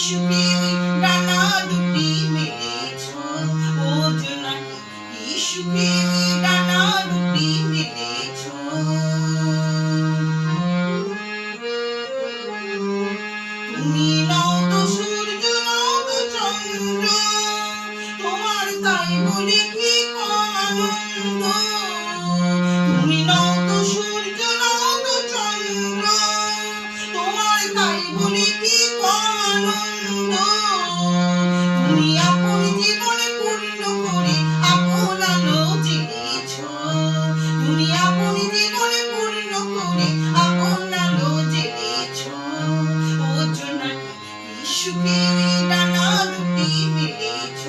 সুখে ওই ডানা দুটি মেলেছ, ও জোনাকি কি সুখে ওই ডানা দুটি মেলেছ। তুমি নও তো সূর্য নও তো চন্দ্র, তোমার তাই বলে কি কম আনন্দ। তুমি নও তো সূর্য নও তো চন্দ্র, তোমার তাই বলে কি কম আনন্দ। তুমি আপন জীবনে পূর্ণ করে আপন আলো জ্বেলেছ, তুমি আপন জীবনে পূর্ণ করে আপন আলো জ্বেলেছ। ও জোনাকি কি সুখে ওই ডানা দুটি মেলেছ।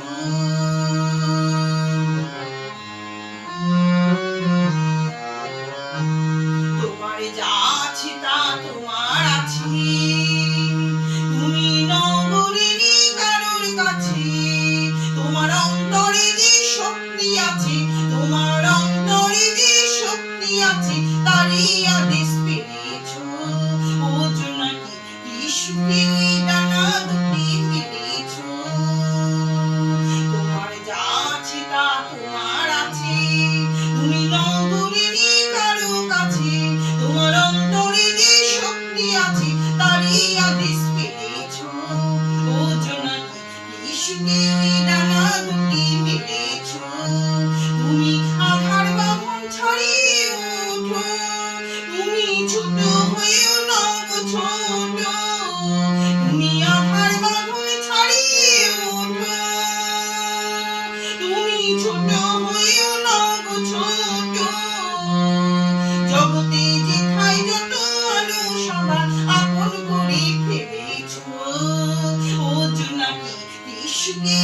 তোমার যা আছে তা তোমার আছে, তুমি নও বলিনি কারোর কাছে। তোমার অন্তরে যে শক্তি আছে, তোমার অন্তরে যে শক্তি আছে, তারই আদেশ পেয়েছ। ও জোনাকি কি সুখে ওই ডানা দুটি মেলেছ। তোমার যা আছে তা তোমার আছে, তুমি নও বলিনি কারো কাছে। তোমার অন্তরে যে শক্তি আছে, তারই আদেশ পেয়েছ। ও জোনাকি কি সুখে ওই ডানা দুটি মেলেছ। তুমি আধার বাঁধন ছাড়িয়ে ওঠো, তুমি ছোট হয়েও নও গো ছোট। তুমি আধার বাঁধন ছাড়িয়ে ওঠো, তুমি ছোট হয়েও নও গো ছোট। জগতে যেথায় যত আলো সবার আপন করে ফেলেছ, ও জোনাকি কি সুখে